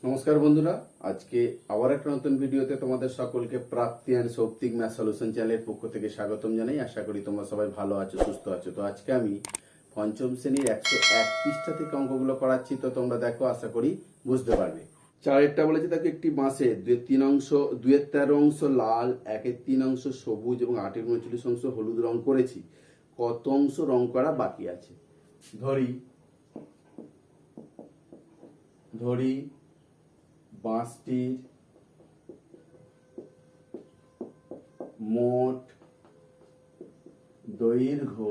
নমস্কার বন্ধুরা, আজকে আবার একটা নতুন ভিডিওতে তোমাদের সকলকে প্রাপ্তি অ্যান্ড সৌপ্তিক ম্যাথ সলিউশন চ্যানেলের পক্ষ থেকে স্বাগতম জানাই। আশা করি তোমরা সবাই ভালো আছো, সুস্থ আছো। তো আজকে আমি পঞ্চম শ্রেণীর 101 পৃষ্ঠা থেকে অঙ্কগুলো করাচ্ছি, তো তোমরা দেখো, আশা করি বুঝতে পারবে। চারেরটা বলেছে দেখো, একটি মাসে দুয়ের 13 অংশ লাল, 1-এর 3 অংশ সবুজ এবং 8-এর 39 অংশ হলুদ রং করেছি, কত অংশ রং করা বাকি আছে? ধরি বাঁশটির মোট দৈর্ঘ্য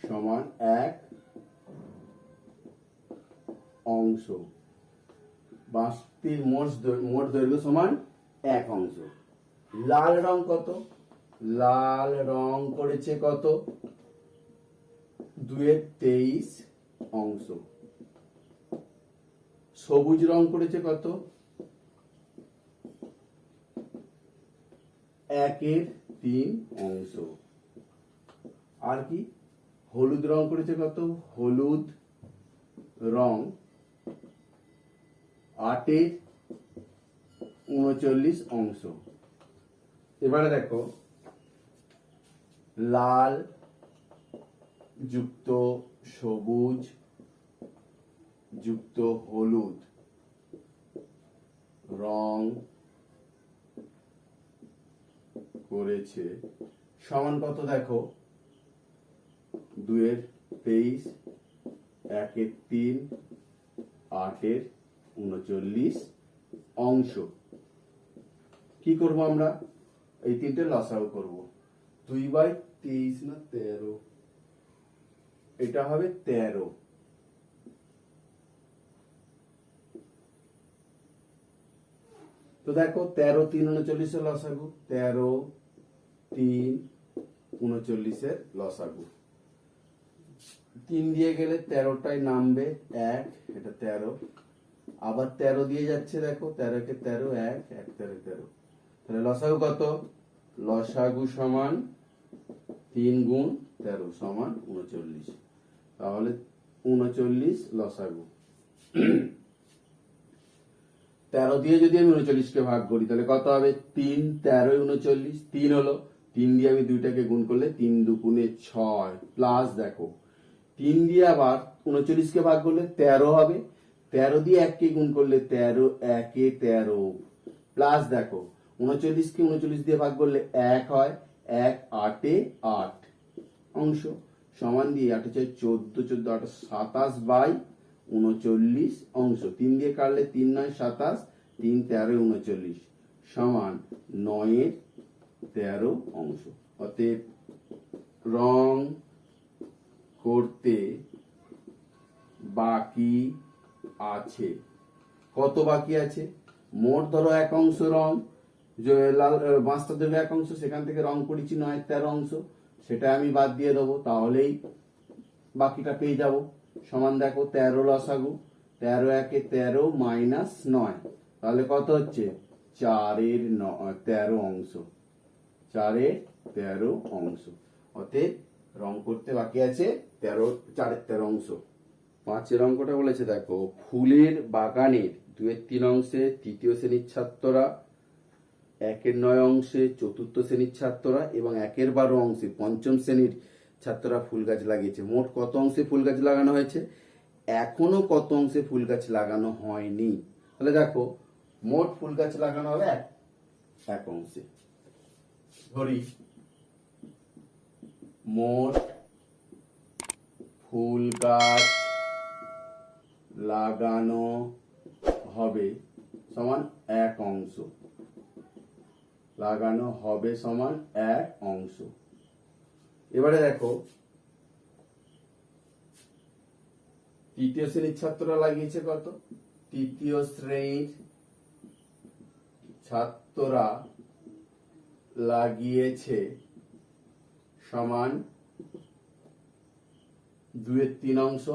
সমান 1 অংশ। বাঁশটির মোট দৈর্ঘ্য সমান 1 অংশ। লাল রং কত? লাল রং করেছে কত? 2-এর 23 অংশ। সবুজ রং করেছে কত? 1-এর 3 অংশ। আর কি? হলুদ রং করেছে কত? হলুদ রং 8-এর 39 অংশ। এবারে দেখো, লাল যুক্ত সবুজ যুক্ত হলুদ রং করেছে সমান কত? দেখো, 2-এর 23, 1-এর 3, 8-এর 39 অংশ। কি করব আমরা? এই তিনটে লসাগু করব। 2/23 না 13, এটা হবে 13। তো দেখো, 13, 3, 39 এর লসাগু, 13, 3, 39 এর লসাগু। 3 দিয়ে গেলে 13টাই নামবে, 1, এটা 13। আবার 13 দিয়ে যাচ্ছে, দেখো, 13-কে 13, 1, 1, 13, 13। তাহলে লসাগু কত? লসাগু সমান 3 গুণ 13 সমান 39। তাহলে 39 লসাগু। 13 দিয়ে যদি আমি 39কে ভাগ করি তাহলে কত হবে? 3, 13, 39, 3 হলো। 3 দিয়ে আমি 2টাকে গুণ করলে 3 দুগুণে 6, প্লাস দেখো 3 দিয়ে আবার 39কে ভাগ করলে 13 হবে। 13 দিয়ে 1কে গুণ করলে 13, 1-এ 13, প্লাস দেখো 39কে 39 দিয়ে ভাগ করলে 1 হয়, 1, 8-এ 8 অংশ, সমান দিয়ে 8 4 14, 14 8 27/39 অংশ। 3 দিয়ে কাটলে 3 9 27, 3 13 39 সমান 9-এর 13 অংশ। অতএব রং করতে বাকি আছে কত? বাকি আছে মোট, ধরো 1 অংশ রং, যে লাল বাঁশটা দৈর্ঘ্য 1 অংশ, সেখান থেকে রং করেছি 9-এর 13 অংশ, সেটা আমি বাদ দিয়ে দেবো, তাহলেই বাকিটা পেয়ে যাব। সমান দেখো 13 লসাগু, 13 1-এ 13 মাইনাস 9, তাহলে কত হচ্ছে? 4-এর 13 অংশ। 4-এর 13 অংশ। অতএব রং করতে বাকি আছে 4-এর 13 অংশ। 5-এর অঙ্কটা বলেছে দেখো, ফুলের বাগানের 2-এর 3 অংশে তৃতীয় শ্রেণীর ছাত্ররা, 1-এর 9 অংশে চতুর্থ শ্রেণীর ছাত্ররা এবং 1-এর 12 অংশে পঞ্চম শ্রেণীর ছাত্ররা ফুল গাছ লাগিয়েছে। মোট কত অংশে ফুল গাছ লাগানো হয়েছে? এখনো কত অংশে ফুল গাছ লাগানো হয়নি? তাহলে দেখো, মোট ফুল গাছ লাগানো হবে 1 অংশে। ধরি মোট ফুল গাছ লাগানো হবে সমান 1 অংশ। লাগানো হবে সমান 1 অংশ। এবারে দেখো, তৃতীয় শ্রেণীর ছাত্ররা লাগিয়েছে কত? তৃতীয় শ্রেণীর ছাত্ররা লাগিয়েছে সমান 2-এর 3 অংশ।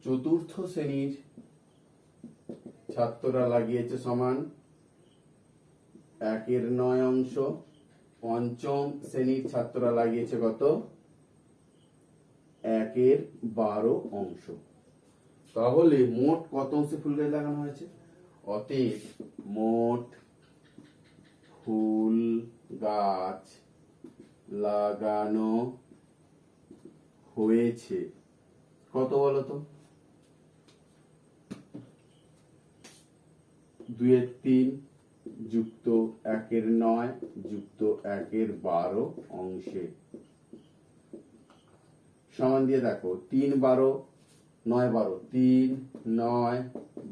চতুর্থ শ্রেণীর ছাত্ররা লাগিয়েছে সমান 1-এর 9 অংশ। পঞ্চম শ্রেণীর ছাত্ররা লাগিয়েছে কত? 1-এর 12 অংশ। তাহলে মোট কত অংশে ফুল গাছ লাগানো হয়েছে? অতএব মোট ফুল গাছ লাগানো হয়েছে কত বলতো? 2/3 যুক্ত 1/9 যুক্ত 1/12 অংশে সমান দিয়ে দেখো 3 12 9 12 3 9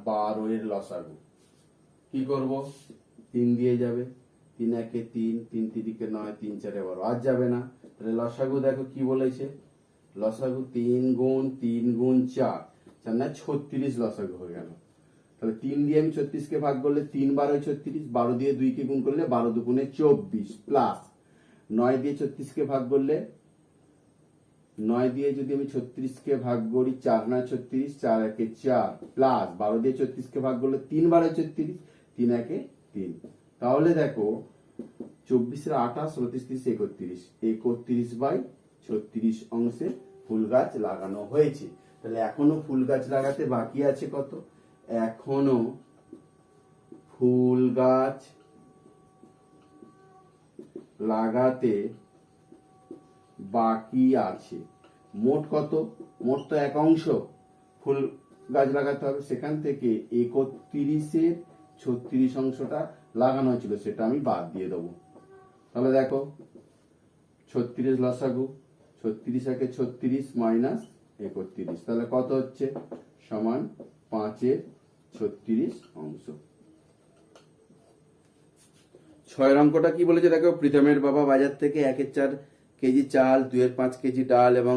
12 এর লসাগু কি করব? 3 দিয়ে যাবে, 3 1 3 3 3 9 3 4 12 আর যাবে না। তাহলে লসাগু দেখো কি বলেছে, লসাগু 3 গুণ 3 গুণ 4 4 না 36 লসাগু হয়ে গেল। তাহলে 3 দিয়ে আমি 36 কে ভাগ করলে 3 12 36, 12 দিয়ে 2 কে গুণ করলে 12 দুগুণে 24 প্লাস 9 দিয়ে 36 কে ভাগ করলে 9 দিয়ে যদি আমি 36 কে ভাগ করি 4 9 36 4 1 4 প্লাস 12 দিয়ে 36 কে ভাগ করলে 3 12 36 3 1 3। তাহলে দেখো 24 এর 28 29 31 31/36 অংশে ফুল গাছ লাগানো হয়েছে। তাহলে এখনো ফুল গাছ লাগাতে বাকি আছে কত? এখনো ফুল গাছ লাগাতে বাকি আছে মোট কত? মোট তো 1 অংশ ফুল গাছ লাগাতে হবে, সেখান থেকে 31 এর 36 অংশটা লাগানো হয়েছিল, সেটা আমি বাদ দিয়ে দেবো। তাহলে দেখো 36 লসাগু, 36 একে 36 মাইনাস 31, তাহলে কত হচ্ছে? সমান 5/36 অংশ। 6 অঙ্কটা কি বলেছে দেখো, প্রীতমের বাবা বাজার থেকে 1/4 কেজি চাল, 2/5 কেজি ডাল এবং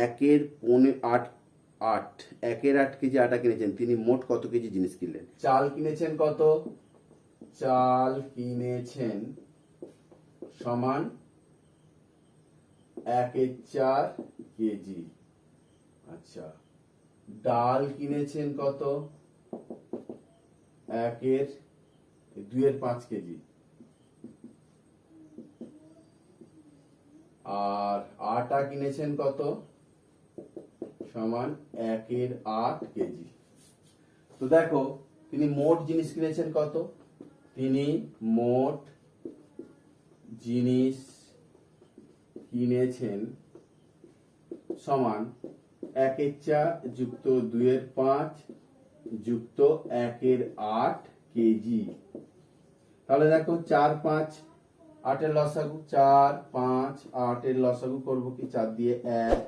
1/8 কেজি আটা কিনেছেন। তিনি মোট কত কেজি জিনিস কিনলেন? চাল কিনেছেন কত? চাল কিনেছেন সমান 1/4 কেজি। আচ্ছা, ডাল কিনেছেন কত? 2/5 কেজি। আর আটা কিনেছেন কত? সমান 1/8 কেজি। তো দেখো তিনি মোট জিনিস কিনেছেন কত? তিনি মোট জিনিস কিনেছেন সমান 1/4 যুক্ত 2/5 যুক্ত 1/8 কেজি। তাহলে দেখো 4 5 8 এর লসাগু, 4 5 8 এর লসাগু করবো কি? 4 দিয়ে 1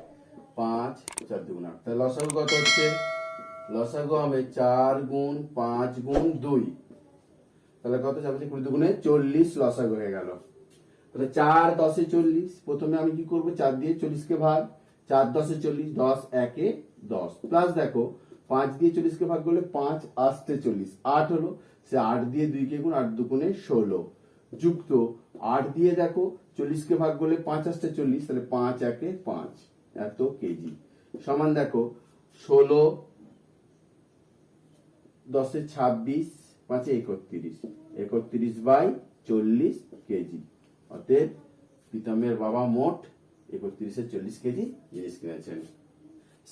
5 4 2 8। তাহলে লসাগু কত হচ্ছে? লসাগু হবে 4 গুণ 5 গুণ 2, তাহলে কত যাবে? 20 দুগুণে 40 লসাগু হয়ে গেল। তাহলে 4 10 এ 40, প্রথমে আমি কি করব? 4 দিয়ে 40 কে ভাগ, 4 10 এ 40, 10 1 এ 10 প্লাস দেখো 5 দিয়ে 40 কে ভাগ করলে 5 আসতে 40 8 হলো, সে 8 দিয়ে 2 কে গুণ 8 দুগুণে 16 যুক্ত 8 দিয়ে দেখো 40 কে ভাগ করলে 5 আসতে 40, তাহলে 5 1 এ 5 এত কেজি সমান দেখো 16 10 এ 26 5 এ 31 31/40 কেজি। অতএব প্রীতমের বাবা মোট 31/40 কেজি জিনিস কিনেছেন।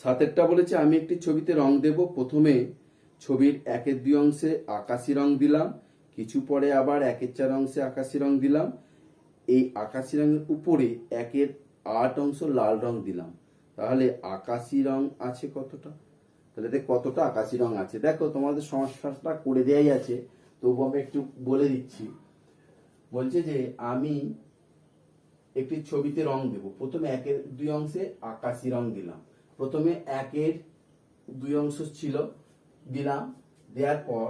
7 বলেছে আমি একটি ছবিতে রং দেব। প্রথমে ছবির 1/2 অংশে আকাশি রং দিলাম, কিছু পরে আবার 1/4 অংশে আকাশি রং দিলাম, এই আকাশি রঙের উপরে 1/8 অংশ লাল রং দিলাম। তাহলে আকাশি রং আছে কতটা? তাহলে দেখ কতটা আকাশি রং আছে। দেখো তোমাদের সমস্যাটা করে দেয়াই আছে, তবু আমি একটু বলে দিচ্ছি। বলছে যে আমি একটি ছবিতে রং দেব, প্রথমে 1/2 অংশে আকাশি রং দিলাম। প্রথমে 1/2 অংশ ছিল, দিলাম, দেওয়ার পর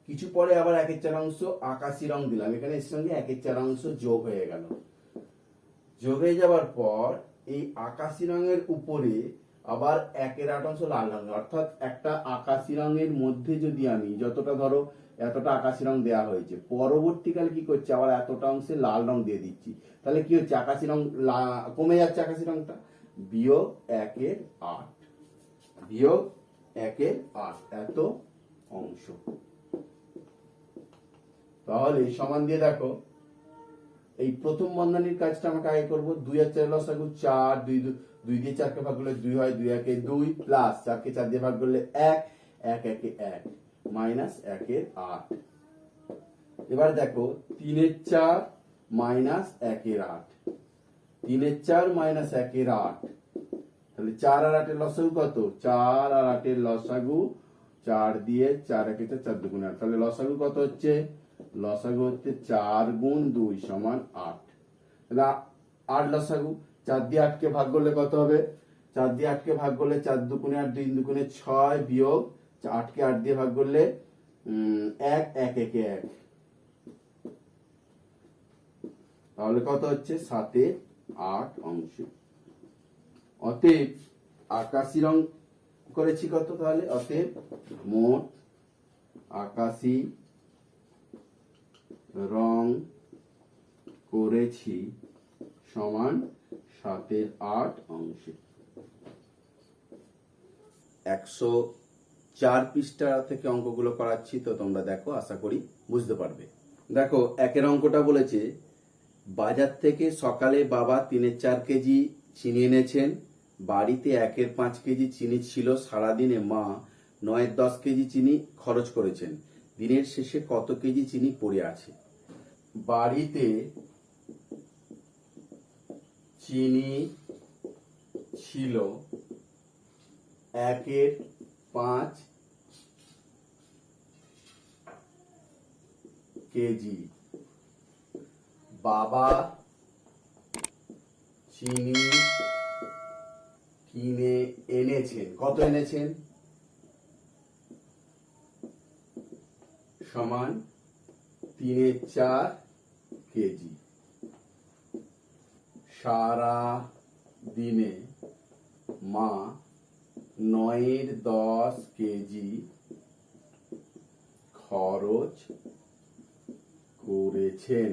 কিছু পরে আবার 1/4 অংশ আকাশি রং দিলাম, এখানে এর সঙ্গে 1/4 অংশ যোগ হয়ে গেল। যোগ হয়ে যাওয়ার পর এই আকাশি রঙের উপরে আবার 1/8 অংশ লাল রঙ, অর্থাৎ একটা আকাশি রঙের মধ্যে যদি আমি যতটা ধরো এতটা আকাশি রং দেওয়া হয়েছে, পরবর্তীকালে কি করছে আবার এতটা অংশে লাল রং দিয়ে দিচ্ছি। তাহলে কি হচ্ছে? আকাশি রং কমে যাচ্ছে, আকাশি রংটা বিয়োগ 1/8 বিয়োগ 1/8 এত অংশ। তাহলে সমান দিয়ে দেখো এই প্রথম বন্ধনীর কাজটা আমাকে আগে করবো। 2 আর 4 লসাগু 4, 2 দিয়ে 4 কে ভাগ করলে 2 হয়, 2 একে 2 প্লাস 4 কে 4 দিয়ে ভাগ করলে 1, 1 একে 1 মাইনাস 1 এর 8। এবার দেখো 3 এর 4 মাইনাস 1 এর 8, 3 এর 4 মাইনাস 1 এর 8, তাহলে 4 আর 8 এর লসাগু কত? 4 আর 8 এর লসাগু 4 দিয়ে 4 একে 4, 4 দুগুণে 8, তাহলে লসাগু কত হচ্ছে? লসাগু হচ্ছে 4 গুণ 2 সমান 8। তাহলে 8 লসাগু, 4 দিয়ে 8 কে ভাগ করলে কত হবে? 4 দিয়ে 8 কে ভাগ করলে 4 দুগুণে 8, 2 দুগুণে 6 বিয়োগ 8 কে 8 দিয়ে ভাগ করলে 1, 1 একে 1, তাহলে কত হচ্ছে? 7 এর 8 অংশ। অতএব আকাশি রং করেছি কত? তাহলে অতএব মোট আকাশি রং করেছি সমান 7 এর 8 অংশে। 104 পৃষ্ঠা থেকে অঙ্কগুলো করাচ্ছি, তো তোমরা দেখো, আশা করি বুঝতে পারবে। দেখো একের অঙ্কটা বলেছে, বাজার থেকে সকালে বাবা 3-4 কেজি চিনি এনেছেন, বাড়িতে 1-5 কেজি চিনি ছিল, সারাদিনে মা 9-10 কেজি চিনি খরচ করেছেন, দিনের শেষে কত কেজি চিনি পড়ে আছে? বাড়িতে চিনি ছিল 1-5 কেজি, বাবা চিনি কিনে এনেছেন, কত এনেছেন? সমান 3-4 কেজি। সারা দিনে মা 9-10 কেজি খরচ করেছেন।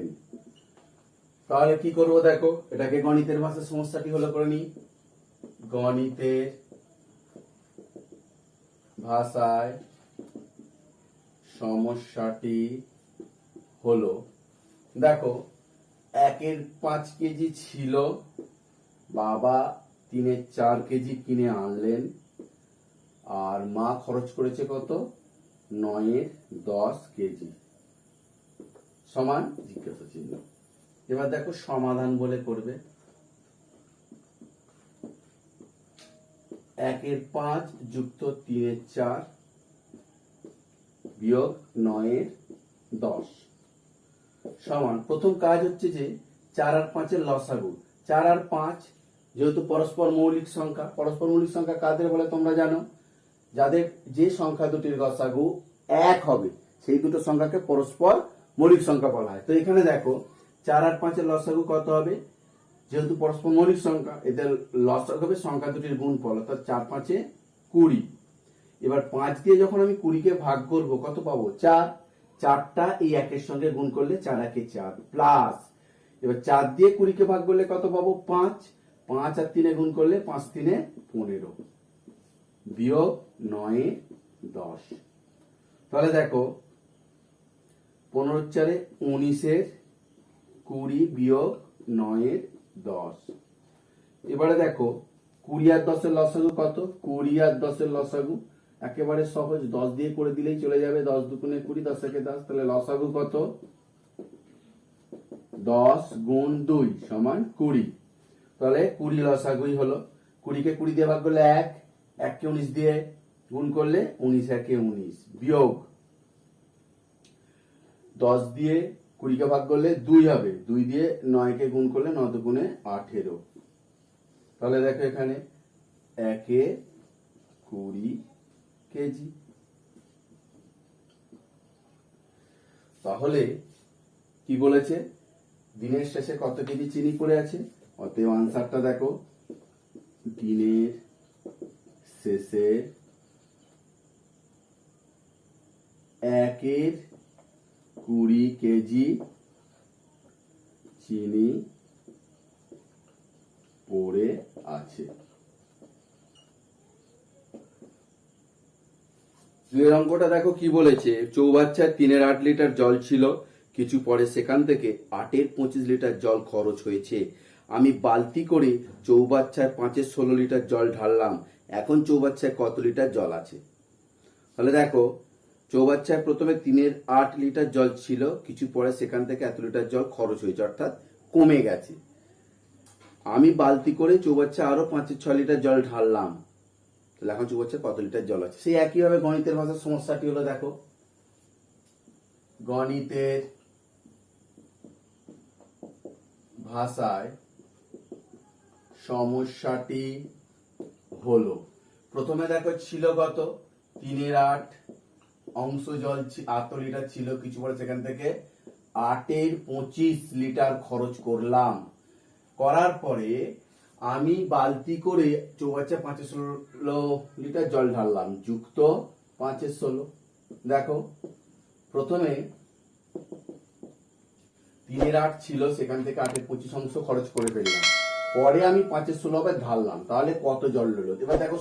তাহলে কি করব? দেখো এটাকে গণিতের ভাষায় সমস্যাটি হলো করে নি। গণিতের ভাষায় সমস্যাটি হলো, দেখো 1-5 কেজি ছিল, বাবা 3-4 কেজি কিনে আনলেন, আর মা খরচ করেছে কত? 9-10 কেজি, সমান জিজ্ঞাসা চিহ্ন। এবার দেখো সমাধান বলে করবে। 1-5 যুক্ত 3-4 বিয়োগ 9-10 সমান, প্রথম কাজ হচ্ছে যে 4 আর 5 এর লসাগু। 4 আর 5 যেহেতু পরস্পর মৌলিক সংখ্যা, পরস্পর মৌলিক সংখ্যা কাদের বলে তোমরা জানো? যাদের যে সংখ্যা দুটির লসাগু 1 হবে সেই দুটো সংখ্যাকে পরস্পর মৌলিক সংখ্যা বলা হয়। তো এখানে দেখো 4 আর 5 এর লসাগু কত হবে? যেহেতু পরস্পর মৌলিক সংখ্যা, এদের লসাগু হবে সংখ্যা দুটির গুণফল, অর্থাৎ 4-5 20। এবার 5 দিয়ে যখন আমি 20 কে ভাগ করব, কত পাবো? 4। 4টা এই 1 এর সঙ্গে গুণ করলে 4 একে 4 প্লাস, এবার 4 দিয়ে 20 কে ভাগ করলে কত পাবো? 5। 5 আর 3 গুণ করলে 5-3 15 বিয়োগ 9-10। তাহলে দেখো 15-4 19 20 বিয়োগ 9-10। এবারে দেখো 20 আর 10 এর লসাগু কত? 20 আর 10 এর লসাগু একেবারে সহজ, 10 দিয়ে করে দিলেই চলে যাবে। 10 দুগুণে 20, 10 একে 10, তাহলে লসাগু কত? 10 গুণ 2 সমান 20। তাহলে 20 লসাগুই হলো। 20 কে 20 দিয়ে ভাগ করলে 1, 1 কে 19 দিয়ে গুণ করলে 19 একে 19 বিয়োগ 10 দিয়ে 20 কে ভাগ করলে 2 হবে, 2 দিয়ে 9 কে গুণ করলে 9 দুগুণে 18। তাহলে দেখো এখানে 1-20 কেজি। তাহলে কি বলেছে? দিনের শেষে কত কেজি চিনি পড়ে আছে? অতএব আনসারটা দেখো, দিনের শেষে 1-20 কেজি চিনি পড়ে আছে। দুয়ের অঙ্কটা দেখো কি বলেছে, চৌবাচ্চার 3-8 লিটার জল ছিল, কিছু পরে সেখান থেকে 8-25 লিটার জল খরচ হয়েছে, আমি বালতি করে চৌবাচ্চায় 5-16 লিটার জল ঢাললাম। এখন চৌবাচ্চায় কত লিটার জল আছে? তাহলে দেখো, চৌবাচ্চায় প্রথমে 3-8 লিটার জল ছিল, কিছু পরে সেখান থেকে এত লিটার জল খরচ হয়েছে, অর্থাৎ কমে গেছে। আমি বালতি করে চৌবাচ্চায় আরো 5-6 লিটার জল ঢাললাম, তাহলে এখন চৌবাচ্চায় কত লিটার জল আছে? সেই একইভাবে গণিতের ভাষার সমস্যাটি হলো, দেখো গণিতের ভাষায় সমস্যাটি হলো, প্রথমে দেখো ছিল কত, 3-8 অংশ জল 8 লিটার ছিল, কিছু পরে সেখান থেকে 8-25 লিটার খরচ করলাম। করার পরে আমি বালতি করে চৌবাচ্চায় 5-16 লিটার জল ঢাললাম, যুক্ত 5-16। দেখো, প্রথমে 3-8 ছিল, সেখান থেকে 8-25 অংশ খরচ করে ফেললাম, পরে আমি 5-16 আবার ঢাললাম, তাহলে কত জল হলো? এবার দেখো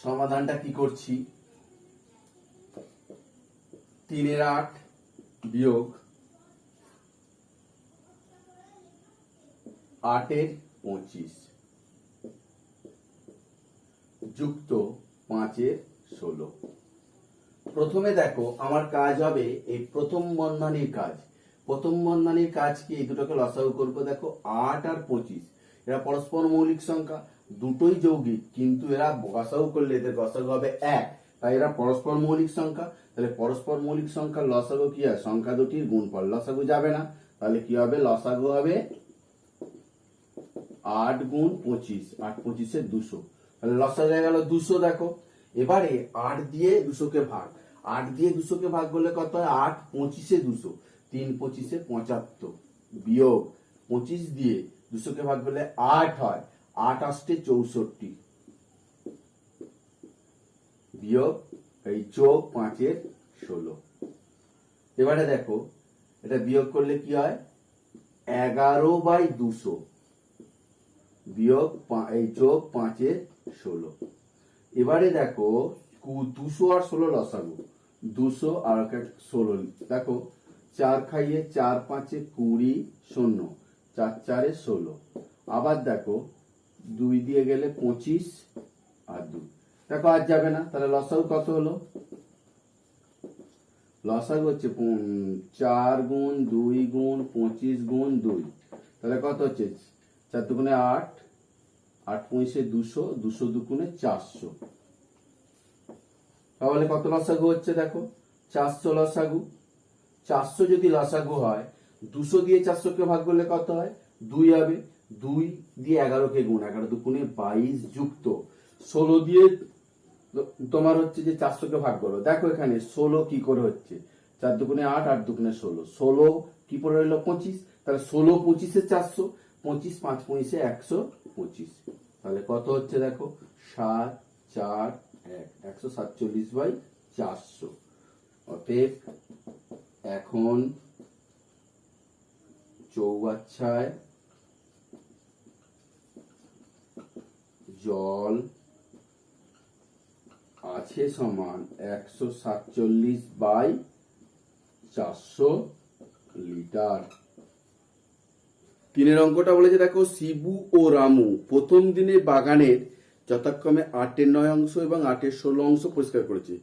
সমাধানটা কি করছি, 3-8 বিয়োগ 8-25 যুক্ত 5-16। প্রথমে দেখো আমার কাজ হবে এই প্রথম বন্ধনীর কাজ। প্রথম বন্ধনীর কাজ কি, এই দুটোকে লসাগু করবো। দেখো 8 আর 25 এরা পরস্পর মৌলিক সংখ্যা, দুটোই যৌগিক, কিন্তু এরা লসাগু করলে এদের লসাগু হবে 1, তাই এরা পরস্পর মৌলিক সংখ্যা। তাহলে পরস্পর মৌলিক সংখ্যার লসাগু কি হয়? সংখ্যা দুটির গুণফল। লসাগু যাবে না, তাহলে কি হবে? লসাগু হবে 8 গুণ 25, 8-25 200, তাহলে লসাগু হয়ে গেল 200। দেখো এবারে 8 দিয়ে 200 ভাগ, 8 দিয়ে 200 ভাগ করলে কত হয়? 8-25 200, 3-25 75 বিয়োগ 25 দিয়ে 200 ভাগ করলে 8 হয়, 8-8 64 বিয়োগ এই যোগ 5-16। এবারে দেখো এটা বিয়োগ করলে কি হয়? 11/200 বিয়োগ এই যোগ 5-16। এবারে দেখো 200 আর 16 লসাগু, 200 আর 16। দেখো 4 খাইয়ে 4-5 20 0, 4-4 16। আবার দেখো 2 দিয়ে গেলে 25 আর 2, দেখো আর যাবে না, তাহলে লসাগু কত হলো? লসাগু হচ্ছে 4 গুণ 2 গুণ 25 গুণ 2, তাহলে কত হচ্ছে? 4 দুগুণে 8, 8-5 200, 200 দুগুণে 400। তাহলে কত লসাগু হচ্ছে? দেখো 400 লসাগু। 400 যদি লসাগু হয়, 200 দিয়ে 400 ভাগ করলে কত হয়? 2 হবে। 2 দিয়ে 11 গুণ, 11 দুগুণে 22 যুক্ত 16 দিয়ে তোমার হচ্ছে যে 400 ভাগ করো। দেখো এখানে 16 কি করে হচ্ছে? 4 দুগুণে 8, 8 দুগুণে 16, 16 কি পড়ে রইল? 25, তাহলে 16-25 400, 25 5-5 125, তাহলে কত হচ্ছে? দেখো 7, 4, 1, 147/400। অতএব এখন চৌবাচ্চায় জল আছে সমান 147/400 লিটার। 3 অঙ্কটা বলেছে, দেখো শিবু ও রামু প্রথম দিনে বাগানের যথাক্রমে 8-9 অংশ এবং 8-16 অংশ পরিষ্কার করেছে।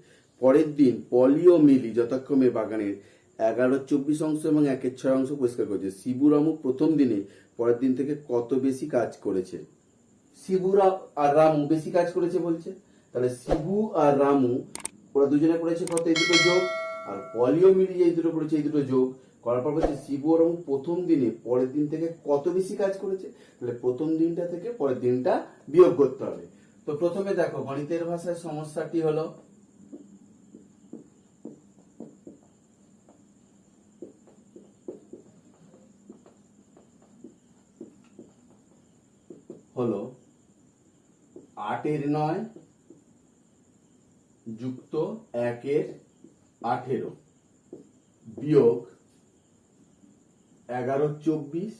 পরের দিন পলি ও মিলি যথাক্রমে বাগানের 11-24 অংশ এবং 1/6 অংশ পরিষ্কার করেছে। শিবু রামু প্রথম দিনে পরের দিন থেকে কত বেশি কাজ করেছে? শিবু আর রামু বেশি কাজ করেছে বলছে, তাহলে শিবু আর রামু ওরা দুজনে করেছে কত? এই দুটো যোগ, আর পলি ও মিলি এই দুটো করেছে এই দুটো যোগ। করার পর বলছে শিবু আর রামু প্রথম দিনে পরের দিন থেকে কত বেশি কাজ করেছে, তাহলে প্রথম দিনটা থেকে পরের দিনটা বিয়োগ করতে হবে। তো প্রথমে দেখো গণিতের ভাষায় সমস্যাটি হলো, হলো 8-9 যুক্ত 1-18 বিয়োগ 11-24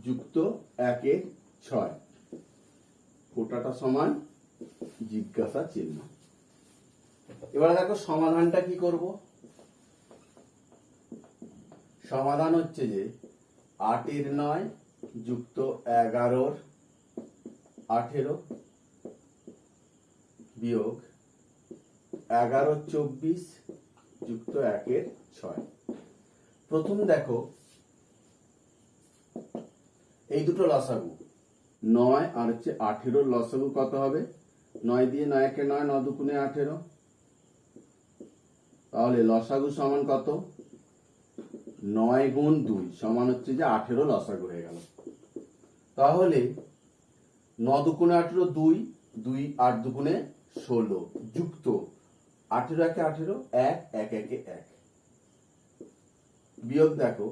যুক্ত 1-6, কোটাটা সমান জিজ্ঞাসা চিহ্ন। এবারে দেখো সমাধানটা কি করব? সমাধান হচ্ছে যে 8-এর 9 যুক্ত 11-র 18 বিয়োগ 11-র 24 যুক্ত 1-এর 6। প্রথম দেখো এই দুটো লসাগু 9 আর হচ্ছে 18-র লসাগু কত হবে? 9 দিয়ে 9 কে 9, 9 দুগুণে 18। তাহলে লসাগু সমান কত? 9 গুণ 2 সমান হচ্ছে যে 18 লসাগু হয়ে গেল। তাহলে 9 দুগুণে 18 2, 2 8 দুগুণে 16 যুক্ত 18 একে 18 1, 1 একে 1 বিয়োগ দেখো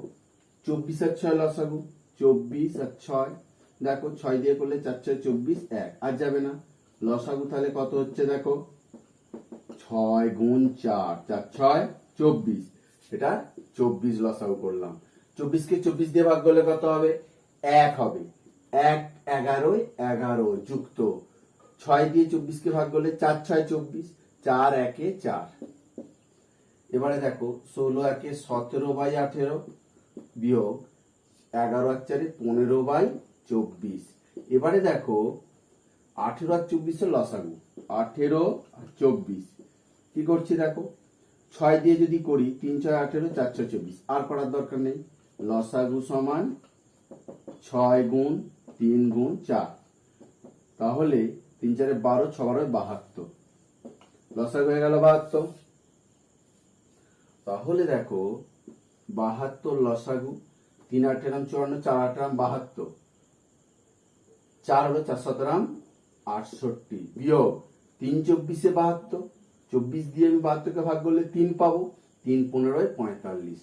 24 আর 6 লসাগু 24 আর 6 দেখো 6 দিয়ে করলে 4 6 24 1 আর যাবে না। লসাগু তাহলে কত হচ্ছে দেখো 6 গুণ 4 4 6 24 এটা 24 লসাগু করলাম। 24 কে 24 দিয়ে ভাগ করলে কত হবে? 1 হবে। 1 11 11 যুক্ত 6 দিয়ে 24 কে ভাগ করলে 4 6 24 4 1 4। এবারে দেখো 16 1 17/18 বিয়োগ 11 আর 4 15/24। এবারে দেখো 18 আর 24 এর লসাগু 18 আর 24 কি করছি দেখো 6 দিয়ে যদি করি 3 6 18 4 6 24 আর করার দরকার নেই। লসাগু সমান 6 গুণ 3 গুণ 4 তাহলে 3 4 12 6 12 72 লসাগু হয়ে গেল 72। তাহলে দেখো 72 লসাগু 3 8 54 4 8 72 4 হলো 4 7 68 বিয়োগ 3 24 72 24 দিয়ে আমি 72 কে ভাগ করলে 3 পাবো 3 15 45।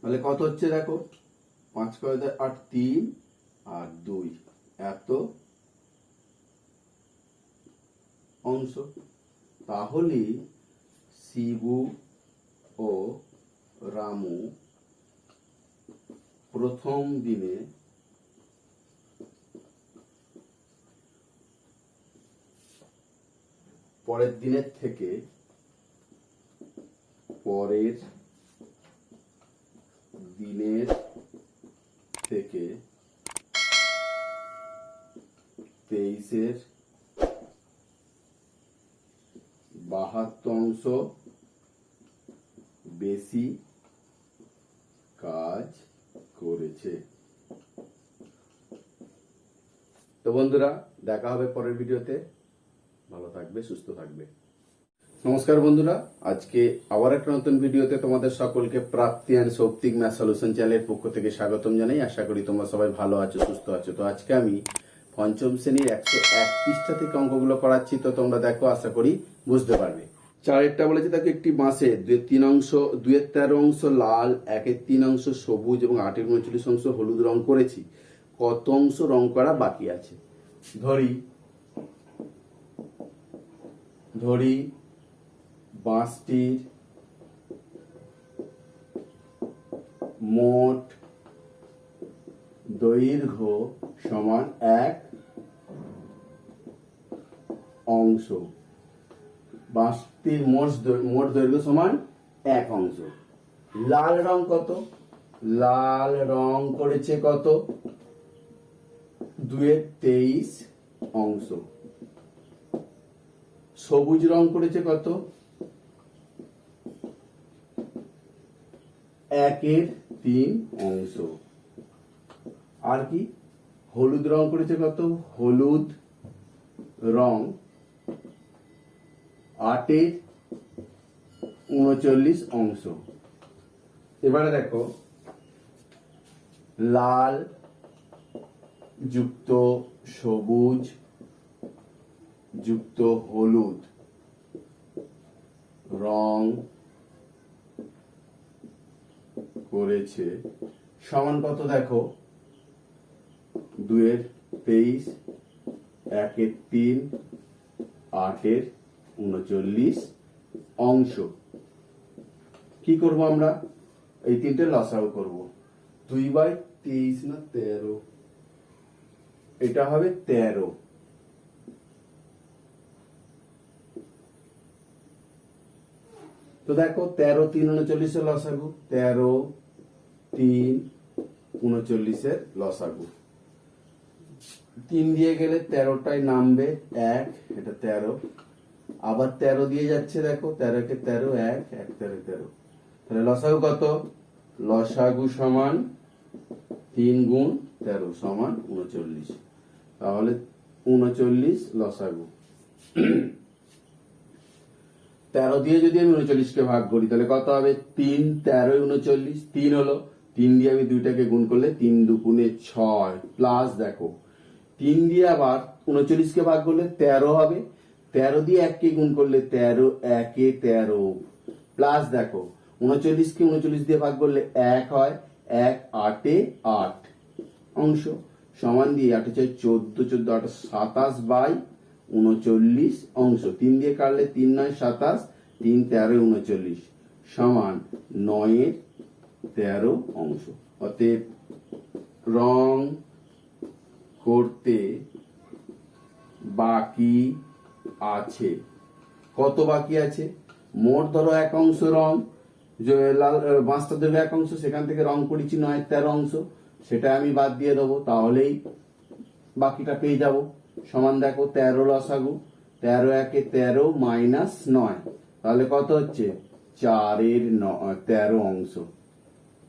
তাহলে কত হচ্ছে দেখো 5 × 8 3 আর 2 এত অংশ। তাহলে শিবু ও রামু প্রথম দিনে পরের দিনের থেকে 23-এর 72 অংশ বেশি কাজ করেছে। তো বন্ধুরা দেখা হবে পরের ভিডিওতে। ভালো থাকবে, সুস্থ থাকবে। নমস্কার বন্ধুরা, আজকে আবার একটা নতুন ভিডিওতে তোমাদের সকলকে প্রাপ্তি অ্যান্ড সৌপ্তিক ম্যাথ সলিউশন চ্যানেলের পক্ষ থেকে স্বাগতম জানাই। আশা করি তোমরা সবাই ভালো আছো, সুস্থ আছো। তো আজকে আমি পঞ্চম শ্রেণীর 101 পৃষ্ঠা থেকে অঙ্কগুলো করাচ্ছি। তো তোমরা দেখো, আশা করি বুঝতে পারবে। 4-এরটা বলেছে দেখো একটি বাঁশে 2-3 অংশ 2-13 অংশ লাল, 1-3 অংশ সবুজ এবং 8-39 অংশ হলুদ রং করেছি। কত অংশ রং করা বাকি আছে? ধরি বাঁশটির মোট দৈর্ঘ্য সমান 1 অংশ। বাঁশটির মোট দৈর্ঘ্য সমান 1 অংশ। লাল রং কত? লাল রং করেছে কত? 2-23 অংশ। সবুজ রং করেছে কত? 1-3 অংশ। আর কি? হলুদ রং করেছে কত? হলুদ রং 8-39 অংশ। এবারে দেখো লাল যুক্ত সবুজ যুক্ত হলুদ রং করেছে সমান কত? দেখো 2-23 1-3 8-39 অংশ। কি করব আমরা? এই তিনটে লসাগু করব। 2/23 না 13, এটা হবে 13। তো দেখো 13 3 39 লসাগু, 13 3 39 লসাগু। 3 দিয়ে গেলে 13টাই নামবে 1, এটা 13। আবার 13 দিয়ে যাচ্ছে, দেখো 13 কে 13, 1 1 13 13। তাহলে লসাগু কত? লসাগু সমান 3 গুণ 13 সমান 39। তাহলে 39 লসাগু। 13 দিয়ে যদি আমি 39কে ভাগ করি তাহলে কত হবে? 3 13 39, 3 হলো। 3 দিয়ে আমি দুইটাকে গুণ করলে 3 দুগুণে 6 প্লাস দেখো 3 দিয়ে আবার 39কে ভাগ করলে 13 হবে। 13 দিয়ে 1 কে গুণ করলে 13 1 13 প্লাস দেখো 39কে 39 দিয়ে ভাগ করলে 1 হয়, 1 8 8 অংশ সমান দিয়ে 8 4 14 14 8 27 বাই 39 অংশ। 3 দিয়ে কাটলে 3 9 27, 3 13 39 সমান 9 13 অংশ। অতএব রং করতে বাকি আছে, কত বাকি আছে? মোট ধরো 1 অংশ রং, যে লাল বাঁশটা দেবে 1 অংশ, সেখান থেকে রং করেছি 9 13 অংশ, সেটা আমি বাদ দিয়ে দেবো, তাহলেই বাকিটা পেয়ে যাব। সমান দেখো 13 লসাগু, 13 1 13 মাইনাস 9, তাহলে কত হচ্ছে? 4 এর 13 অংশ,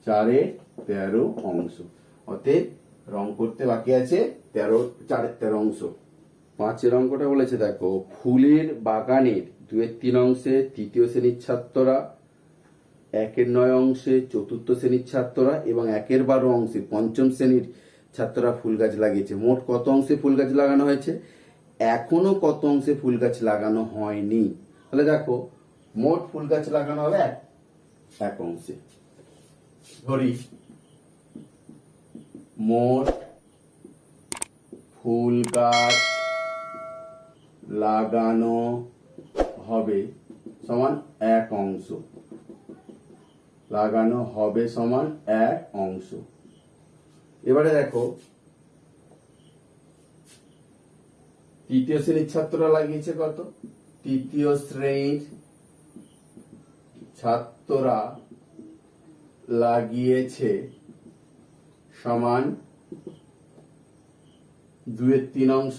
4 এর 13 অংশ। অতএব রং করতে বাকি আছে 4 এর 13 অংশ। 5 অঙ্কটা বলেছে দেখো, ফুলের বাগানের 2 এর 3 অংশে তৃতীয় শ্রেণীর ছাত্ররা, 1 এর 9 অংশে চতুর্থ শ্রেণীর ছাত্ররা এবং 1 এর 12 অংশে পঞ্চম শ্রেণীর ছাত্ররা ফুল গাছ লাগিয়েছে। মোট কত অংশে ফুল গাছ লাগানো হয়েছে? এখনো কত অংশে ফুল গাছ লাগানো হয়নি? তাহলে দেখো মোট ফুল গাছ লাগানো হবে 1 অংশে। ধরি মোট ফুল গাছ লাগানো হবে সমান 1 অংশ, লাগানো হবে সমান 1 অংশ। এবারে দেখো তৃতীয় শ্রেণীর ছাত্ররা লাগিয়েছে কত? তৃতীয় শ্রেণীর ছাত্ররা লাগিয়েছে সমান 2 এর 3 অংশ,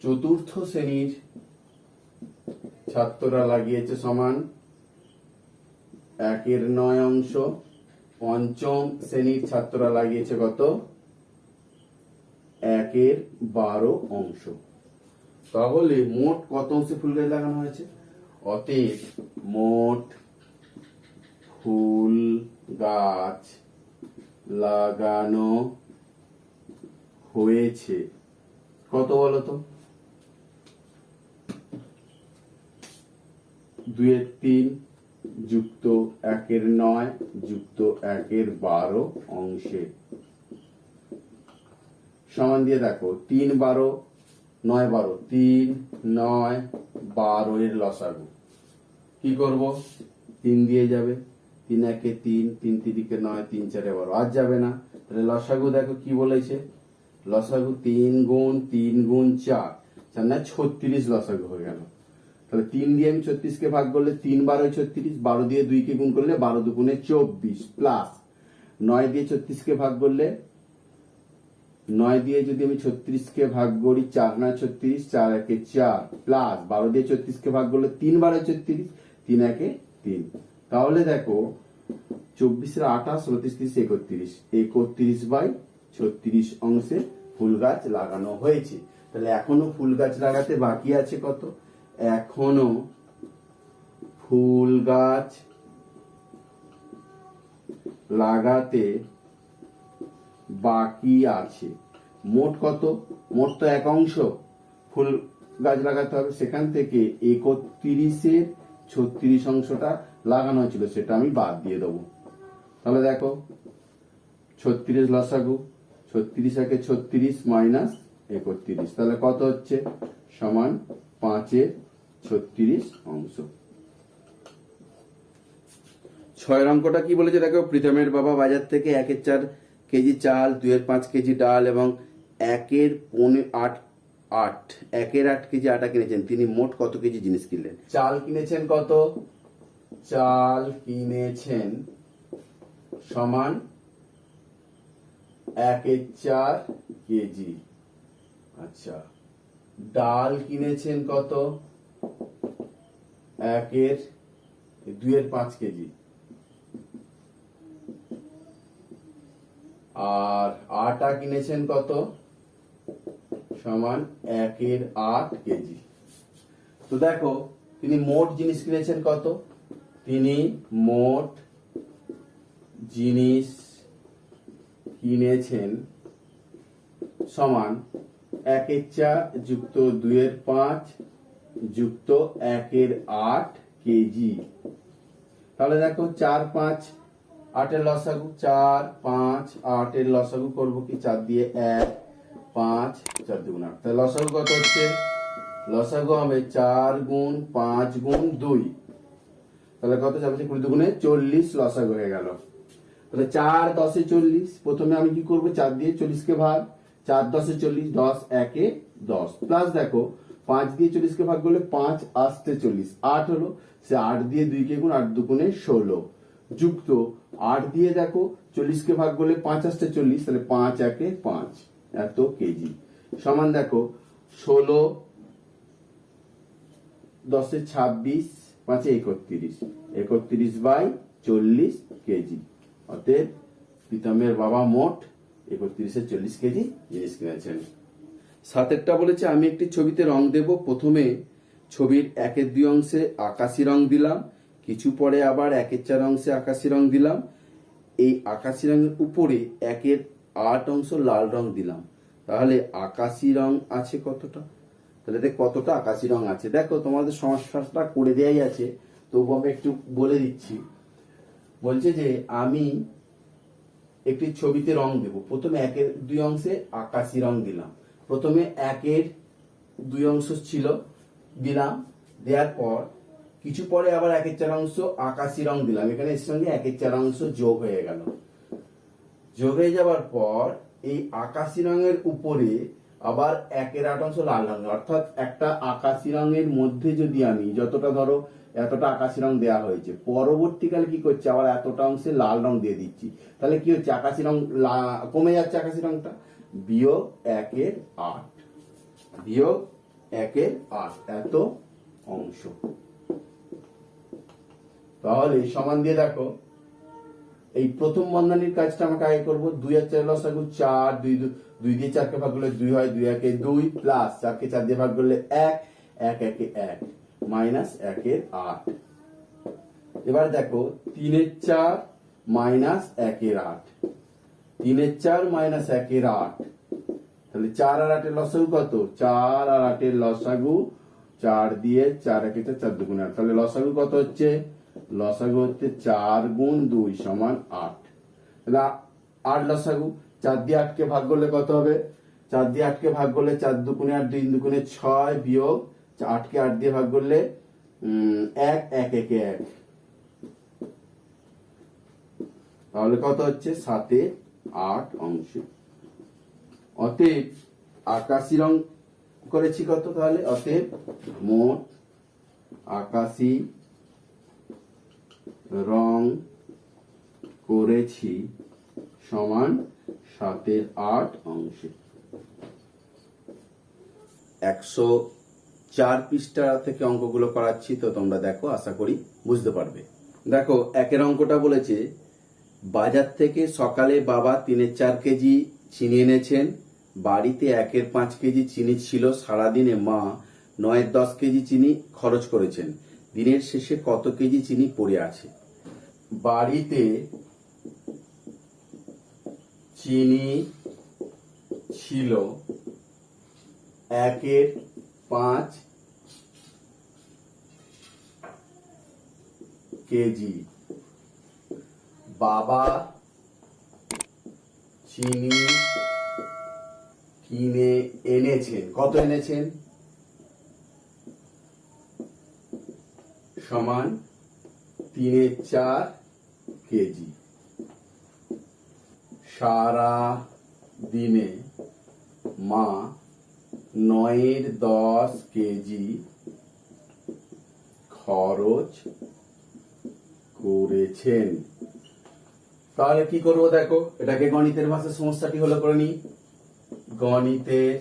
চতুর্থ শ্রেণীর ছাত্ররা লাগিয়েছে সমান 1 এর 9 অংশ, পঞ্চম শ্রেণীর ছাত্ররা লাগিয়েছে কত? 1 এর 12 অংশ। তাহলে মোট কত অংশে ফুল গাছ লাগানো হয়েছে? অতএব মোট ফুল গাছ লাগানো হয়েছে কত বলতো? 2 এর 3 যুক্ত 1 এর 9 যুক্ত 1 এর 12 অংশে সমান দিয়ে দেখো 3 12 9 12, 3 9 12 এর লসাগু কি করব? 3 দিয়ে যাবে, 3 1 3, 3 3 9, 3 4 12 আর যাবে না। তাহলে লসাগু দেখো কি বলেছে? লসাগু 3 গুণ 3 গুণ 4 4 না 36 লসাগু হয়ে গেল। তাহলে 3 দিয়ে আমি 36 কে ভাগ করলে 3 12 36, 12 দিয়ে 2 কে গুণ করলে 12 দুগুণে 24 প্লাস 9 দিয়ে 36 কে ভাগ করলে 9 দিয়ে যদি আমি 36 কে ভাগ করি 4 না 36, 4 1 4 প্লাস 12 দিয়ে 36 কে ভাগ করলে 3 12 36, 3 1 3। তাহলে দেখো 24 এর 28, 29 30 31 বাই 36 অংশে ফুল গাছ লাগানো হয়েছে। তাহলে এখনো ফুল গাছ লাগাতে বাকি আছে কত? এখনো ফুল গাছ লাগাতে বাকি আছে মোট কত? মোট তো 1 অংশ ফুল গাছ লাগাতে হবে, সেখান থেকে 31 এর 36 অংশটা লাগানো হয়েছিল, সেটা আমি বাদ দিয়ে দেবো। তাহলে দেখো 36 লসাগু, 36 1 36 মাইনাস 31, তাহলে কত হচ্ছে? সমান 5 এর 36 অংশ। 6 অঙ্কটা কি বলেছে দেখো, প্রীতমের বাবা বাজার থেকে 1 এর 4 কেজি চাল, 2 এর 5 কেজি ডাল এবং 1 এর 8 8, 8 কেজি আটা কিনেছেন, তিনি মোট কত কেজি জিনিস কিনলেন? চাল কিনেছেন কত? চাল কিনেছেন সমান 1/4 কেজি। আচ্ছা, ডাল কিনেছেন কত? 2/5 কেজি। আর আটা কিনেছেন কত? সমান 1/8 কেজি। তো দেখো, তিনি মোট জিনিস কিনেছেন কত? তিনি মোট জিনিস কিনেছেন সমান 1/4 যুক্ত 2/5 যুক্ত 1/8 কেজি। তাহলে দেখো 4, 5, 8 লসাগু, 4, 5, 8 লসাগু করবো কি? 4 দিয়ে 1, 5, 4 2 8। তাহলে লসাগু কত হচ্ছে? লসাগু হবে 4 গুণ 5 গুণ 2। তাহলে কত যাবে? 20 দুগুণে 40 লসাগু হয়ে গেল। তাহলে 4 10 40। প্রথমে আমি কি করবো? 4 দিয়ে 40 কে ভাগ, 4 10 40, 10 1 10, প্লাস দেখো 5 দিয়ে 40 কে ভাগ করলে 5 আসতে 40, 8 হলো, সে 8 দিয়ে 2 কে গুণ, 8 দুগুণে 16 যুক্ত 8 দিয়ে দেখো 40 কে ভাগ করলে 5 আসতে 40, তাহলে 5 1 5 এত কেজি। সমান দেখো 16 10 26, 5 31, 31/40 কেজি। অতএব প্রীতমের বাবা মোট 31/40 কেজি জিনিস কিনেছেন। 7টা বলেছে আমি একটি ছবিতে রং দেব। প্রথমে ছবির 1/2 অংশে আকাশি রং দিলাম, কিছু পরে আবার 1/4 অংশে আকাশি রং দিলাম, এই আকাশি রঙের উপরে 1/8 অংশ লাল রং দিলাম। তাহলে আকাশি রং আছে কতটা? তাহলে দেখ কতটা আকাশি রং আছে। দেখো তোমাদের সমস্যাটা করে দেয়াই আছে, তবু আমি একটু বলে দিচ্ছি। বলছে যে আমি একটি ছবিতে রং দেব। প্রথমে 1/2 অংশে আকাশি রং দিলাম। প্রথমে 1/2 অংশ ছিল, দিলাম, দেওয়ার পর কিছু পরে আবার 1/4 অংশ আকাশি রং দিলাম। এখানে এর সঙ্গে 1/4 অংশ যোগ হয়ে গেল। যোগ হয়ে যাওয়ার পর এই আকাশি রঙের উপরে আবার 1/8 অংশ লাল রঙ, অর্থাৎ একটা আকাশি রঙের মধ্যে যদি আমি যতটা, ধরো এতটা আকাশি রং দেওয়া হয়েছে, পরবর্তীকালে কি করছে? আবার এতটা অংশে লাল রং দিয়ে দিচ্ছি। তাহলে কি হচ্ছে? আকাশি রং কমে যাচ্ছে, আকাশি রংটা। বিয়োগ 1/8, বিয়োগ 1/8 এত অংশ। তাহলে সমান দিয়ে দেখো, এই প্রথম বন্ধনীর কাজটা আমাকে আগে করবো। 2 আর 4 লসাগু 4, 2 দিয়ে 4 কে ভাগ করলে 2 হয়, 2 1 2, প্লাস 4 কে 4 দিয়ে ভাগ করলে 1, 1 1 1, মাইনাস 1/8। এবার দেখো 3 এর 4 মাইনাস 1/8, 3 এর 4 মাইনাস 1/8। তাহলে 4 আর 8 এর লসাগু কত? 4 আর 8 এর লসাগু 4 দিয়ে 4 1 4 2 8। তাহলে লসাগু কত হচ্ছে? লসাগু হচ্ছে 4 গুণ 2 সমান 8। তাহলে 8 লসাগু। 4 দিয়ে 8 কে ভাগ করলে কত হবে? 4 দিয়ে 8 কে ভাগ করলে 4 দুগুণে 8, 2 দুগুণে 6, বিয়োগ 8 কে 8 দিয়ে ভাগ করলে 1 1 1 1। তাহলে কত হচ্ছে? 7/8 অংশ। অতএব আকাশি রং করেছি কত? তাহলে অতএব মোট আকাশি রং করেছি সমান 7/8 অংশে। 104 পৃষ্ঠা থেকে অঙ্কগুলো করাচ্ছি, তো তোমরা দেখো, আশা করি বুঝতে পারবে। দেখো 1 অঙ্কটা বলেছে, বাজার থেকে সকালে বাবা 3/4 কেজি চিনি এনেছেন, বাড়িতে 1/5 কেজি চিনি ছিল, সারাদিনে মা 9/10 কেজি চিনি খরচ করেছেন, দিনের শেষে কত কেজি চিনি পড়ে আছে? বাড়িতে চিনি ছিল 1/5 কেজি, বাবা চিনি কিনে এনেছেন, কত এনেছেন? সমান 3/4 কেজি। সারা দিনে মা 9-10 কেজি খরচ করেছেন। তাহলে কি করব দেখো, এটাকে গণিতের ভাষায় সমস্যাটি হলো করে নি। গণিতের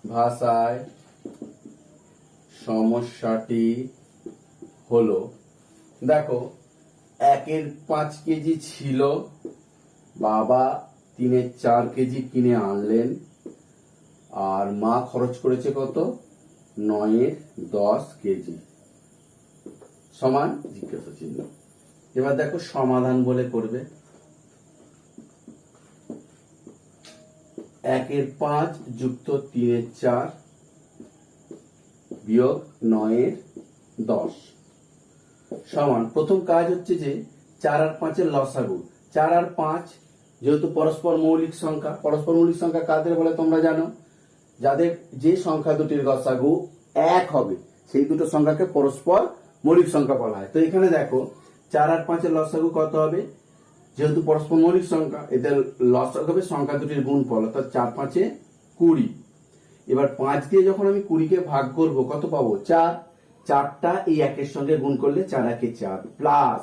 ভাষায় সমস্যাটি হলো, দেখো 1-5 কেজি ছিল, বাবা 3-4 কেজি কিনে আনলেন, আর মা খরচ করেছে কত, 9-10 কেজি সমান জিজ্ঞাসা চিহ্ন। এবার দেখো সমাধান বলে করবে। 1-5 যুক্ত 3-4 বিয়োগ 9-10 সমান, প্রথম কাজ হচ্ছে যে 4 আর 5 এর লসাগু। 4 আর 5 যেহেতু পরস্পর মৌলিক সংখ্যা, পরস্পর মৌলিক সংখ্যা কাদের বলে তোমরা জানো, যাদের যে সংখ্যা দুটির লসাগু 1 হবে সেই দুটো সংখ্যাকে পরস্পর মৌলিক সংখ্যা বলা হয়। তো এখানে দেখো 4 আর 5 এর লসাগু কত হবে, যেহেতু পরস্পর মৌলিক সংখ্যা এদের লসাগু হবে সংখ্যা দুটির গুণফল, অর্থাৎ 4-5 20। এবার 5 দিয়ে যখন আমি 20 কে ভাগ করব কত পাবো, 4। 4টা এই 1 সঙ্গে গুণ করলে 4-1 4 প্লাস,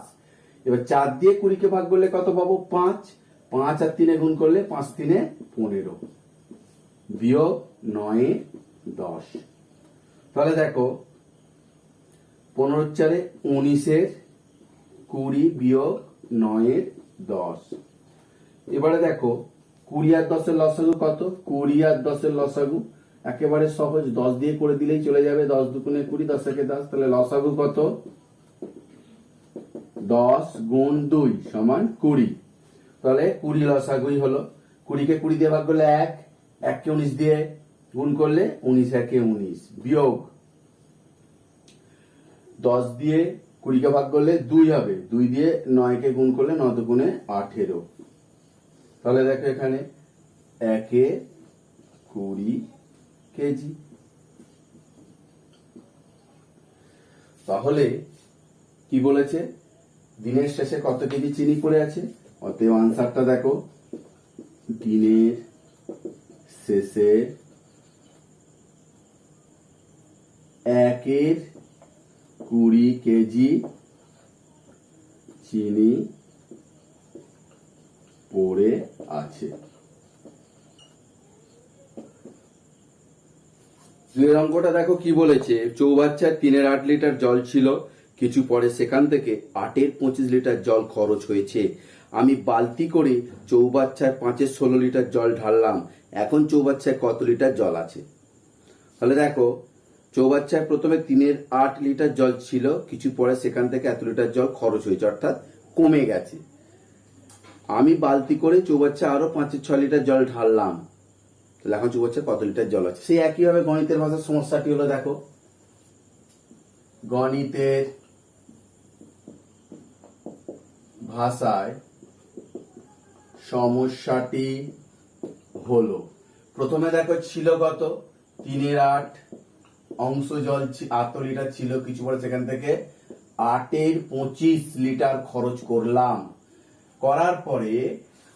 এবার 4 দিয়ে 20 কে ভাগ করলে কত পাবো, 5। 5 আর 3 গুণ করলে 5-3 15 বিয়োগ 9-10। তাহলে দেখো 15-4 19 20 বিয়োগ 9-10। এবারে দেখো 20 আর 10 এর লসাগু কত, 20 আর 10 এর লসাগু একেবারে সহজ, 10 দিয়ে করে দিলেই চলে যাবে, 10 দুগুণে 20, 10 একে 10, তাহলে লসাগু কত, 10 গুণ 2 সমান 20। তাহলে 20 লসাগুই হলো। 20 কে 20 দিয়ে ভাগ করলে 1, 1 কে 19 দিয়ে গুণ করলে 19-1 19 বিয়োগ 10 দিয়ে 20 কে ভাগ করলে 2 হবে, 2 দিয়ে 9 কে গুণ করলে 9 দুগুণে 18। তাহলে দেখো এখানে 1-20 কেজি। তাহলে কি বলেছে, দিনের শেষে কত কেজি চিনি পড়ে আছে, অতএব আনসারটা দেখো, দিনের শেষে 1-20 কেজি চিনি পড়ে আছে। দুই অঙ্কটা দেখো কি বলেছে, চৌবাচ্চায় 3-8 লিটার জল ছিল, কিছু পরে সেখান থেকে 8-25 লিটার জল খরচ হয়েছে। আমি বালতি করে চৌবাচ্চায় 5-16 লিটার জল ঢাললাম, এখন চৌবাচ্চায় কত লিটার জল আছে। তাহলে দেখো চৌবাচ্চায় প্রথমে 3-8 লিটার জল ছিল, কিছু পরে সেখান থেকে এত লিটার জল খরচ হয়েছে, অর্থাৎ কমে গেছে। আমি বালতি করে চৌবাচ্চায় আরো 5-6 লিটার জল ঢাললাম, তাহলে এখন চৌবাচ্চায় কত লিটার জল আছে। সেই একইভাবে গণিতের ভাষার সমস্যাটি হলো, দেখো গণিতের ভাষায় সমস্যাটি হলো, প্রথমে দেখো ছিল কত, 3-8 অংশ জল 8 লিটার ছিল, কিছু পরে সেখান থেকে 8-25 লিটার খরচ করলাম, করার পরে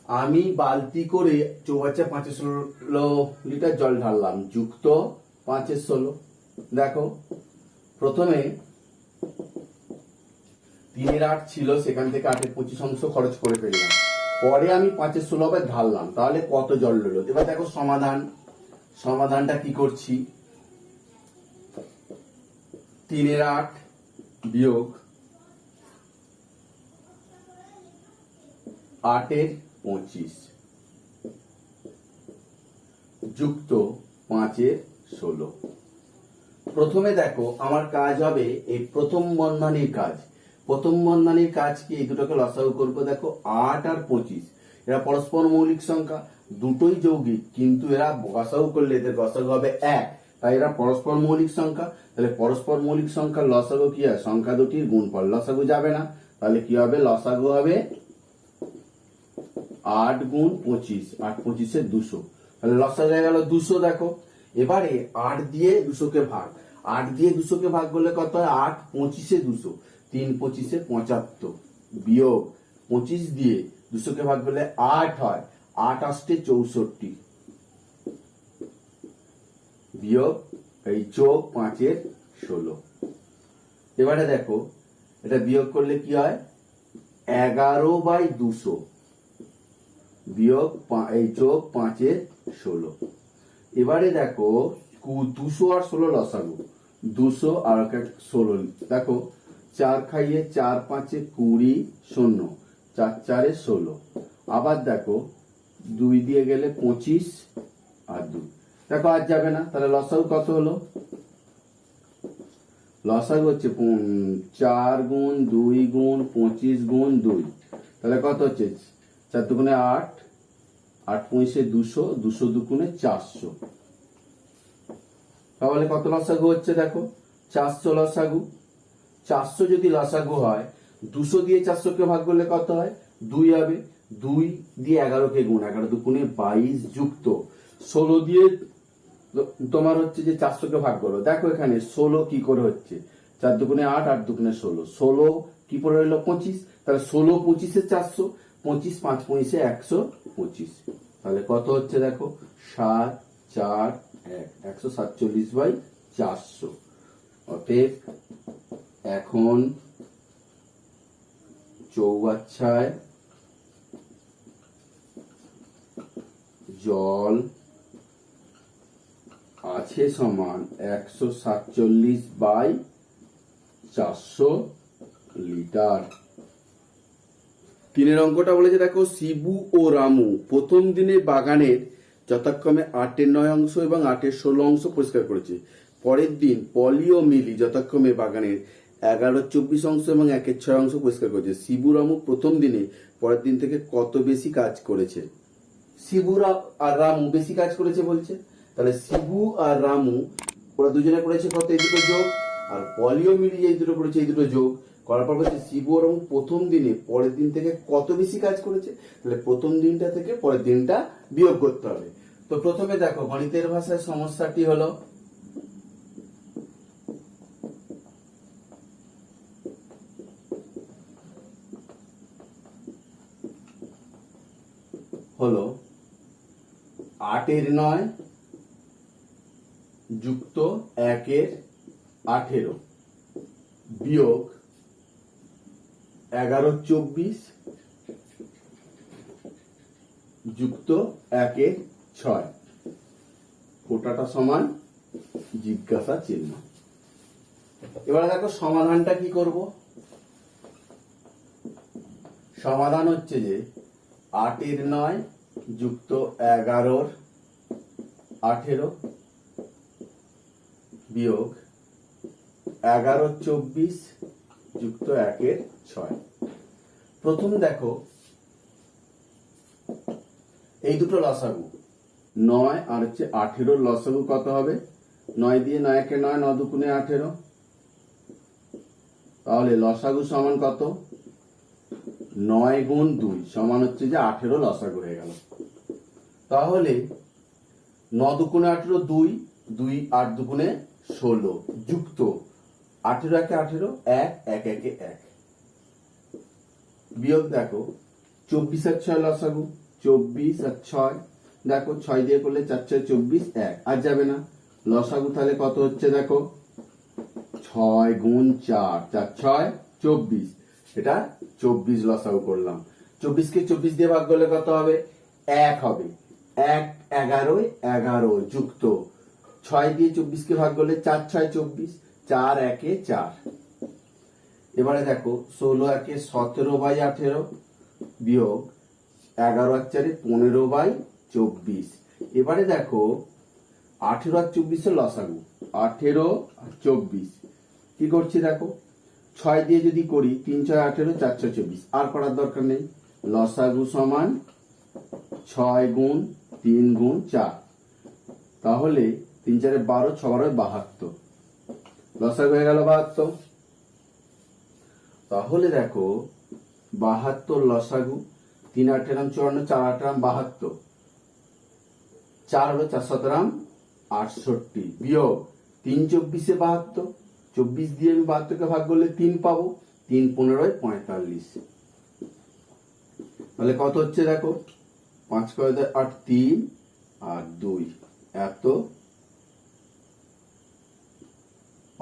আমি বালতি করে চৌবাচ্চায় 5-16 লিটার জল ঢাললাম, যুক্ত 5-16। দেখো প্রথমে 3-8 ছিল, সেখান থেকে 8-25 অংশ খরচ করে ফেললাম, পরে আমি 5-16 ঢাললাম, তাহলে কত জল হলো। এবার দেখো সমাধানটা কি করছি, 3-8 বিয়োগ 8-25 যুক্ত 5-16। প্রথমে দেখো আমার কাজ হবে এই প্রথম বন্ধনীর কাজ। প্রথম বন্ধনীর কাজ কি, এই দুটোকে লসাগু করবো। দেখো 8 আর 25 এরা পরস্পর মৌলিক সংখ্যা, দুটোই যৌগিক, কিন্তু এরা লসাগু করলে এদের লসাগু হবে 1, তাই এরা পরস্পর মৌলিক সংখ্যা। তাহলে পরস্পর মৌলিক সংখ্যার লসাগু কি হয়, সংখ্যা দুটির গুণফল, লসাগু যাবে না, তাহলে কি হবে, লসাগু হবে 8 গুণ 25, 8-25 200, তাহলে লসাগু হয়ে গেল 200। দেখো এবারে 8 দিয়ে 200 কে ভাগ, 8 দিয়ে 200 কে ভাগ করলে কত হয়, 8-25 200, 3-25 75 বিয়োগ 25 দিয়ে 200 কে ভাগ করলে 8 হয়, 8 আসতে 64 বিয়োগ এই যোগ 5 × 16। এবারে দেখো এটা বিয়োগ করলে কি হয়, 11/200 বিয়োগ এই যোগ 5 × 16। এবারে দেখো 200 আর 16 লসাগু, 200 আর 16 দেখো 4 খাইয়ে 4 5 20 0 4 4 16। আবার দেখো 2 দিয়ে গেলে 25 আর 2 দেখো আর যাবে না, তাহলে লসাগু কত হলো, লসাগু হচ্ছে 4 × 2 × 25 × 2, তাহলে কত হচ্ছে 4 দুগুণে 8, 8 পঁচিশে 200, 200 দুগুণে 400। তাহলে কত লসাগু হচ্ছে দেখো 400 লসাগু। 400 যদি লসাগু হয় 200 দিয়ে 400 কে ভাগ করলে কত হয় 2 হবে, 2 দিয়ে 11 কে গুণ, 11 দুগুণে 22 যুক্ত 16 দিয়ে তোমার হচ্ছে যে 400 কে ভাগ করো। দেখো এখানে 16 কি করে হচ্ছে, 4 দুগুণে 8, 8 দুগুণে 16, 16 কি করে হলো 25, তাহলে 16 25 400, 25 5 25 125, তাহলে কত হচ্ছে দেখো 7 4 1 147/400। অতএব এখন চৌবাচ্চায় জল আছে সমান 147/400 লিটার। 3 অঙ্কটা বলেছে দেখো শিবু ও রামু প্রথম দিনে বাগানের যথাক্রমে 8 9 অংশ এবং 8 16 অংশ পরিষ্কার করেছে। পরের দিন পলি ও মিলি যথাক্রমে বাগানের 11 24 অংশ এবং 1 6 অংশ পরিষ্কার করেছে। শিবু রামু প্রথম দিনে পরের দিন থেকে কত বেশি কাজ করেছে? শিবু আর রামু বেশি কাজ করেছে বলছে, তাহলে শিবু আর রামু ওরা দুজনে করেছে কত, এই দুটো যোগ, আর পলি ও মিলি এই দুটো করেছে এই দুটো যোগ করার পর বলছে শিবু আর রামু প্রথম দিনে পরের দিন থেকে কত বেশি কাজ করেছে, তাহলে প্রথম দিনটা থেকে পরের দিনটা বিয়োগ করতে হবে। তো প্রথমে দেখো গণিতের ভাষায় সমস্যাটি হলো হলো 8 এর 9 যুক্ত 1 এর 18 বিয়োগ 11 24 যুক্ত 1 এর 6, কোটাটা সমান জিজ্ঞাসা চিহ্ন। এবারে দেখো সমাধানটা কি করব, সমাধান হচ্ছে যে 8 এর 9 যুক্ত 11 এর 18 বিয়োগ 11 24 যুক্ত 1 এর 6। প্রথম দেখো এই দুটো লসাগু 9 আর হচ্ছে 18 লসাগু কত হবে, 9 দিয়ে 9 কে 9, 9 দুগুণে 18, তাহলে লসাগু সমান কত 9 × 2 সমান হচ্ছে যে 18 লসাগু হয়ে গেল। তাহলে 9 দুগুণে 18 2, 2 8 দুগুণে 16 যুক্ত 18 1 18 1 1 1 1 বিয়োগ দেখো 24 আর 6 লসাগু, 24 আর 6 দেখো 6 দিয়ে করলে 4 6 24 1 আর যাবে না, লসাগু তাহলে কত হচ্ছে দেখো 6 × 4 4 6 24, এটা 24 লসাগু করলাম। 24 কে 24 দিয়ে ভাগ করলে কত হবে 1 হবে, 1 11 11 যুক্ত 6 দিয়ে 24 কে ভাগ করলে 4 6 24, 4 1 4। এবারে দেখো 16 1 17/18 বিয়োগ 11 আর 4 15/24। এবারে দেখো 18 আর 24 লসাগু, 18 আর 24 কি করছি দেখো 6 দিয়ে যদি করি 3 6 18 4 6 24, আর করার দরকার নেই, লসাগু সমান 6 × 3 × 4, তাহলে 3 4 12 6 12 72, লসাগু হয়ে গেল 72। তাহলে দেখো 72 লসাগু, 3 8 54, 4 8 72, 4 হলো 4 7 68 বিয়োগ 3 24 72, 24 দিয়ে আমি 72 কে ভাগ করলে 3 পাবো, 3 15 45, তাহলে কত হচ্ছে দেখো 5 × 8 3 আর 2 এত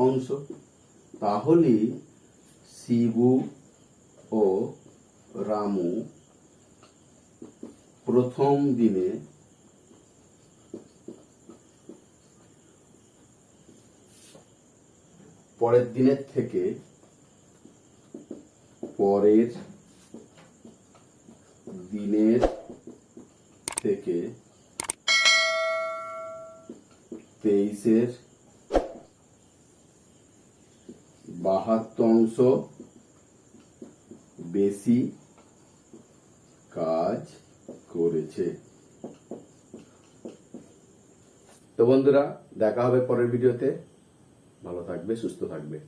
অংশ। তাহলে শিবু ও রামু প্রথম দিনে পরের দিনের থেকে 23-এর 72 অংশ বেশি কাজ করেছে। তো বন্ধুরা, দেখা হবে পরের ভিডিওতে। ভালো থাকবে, সুস্থ থাকবে।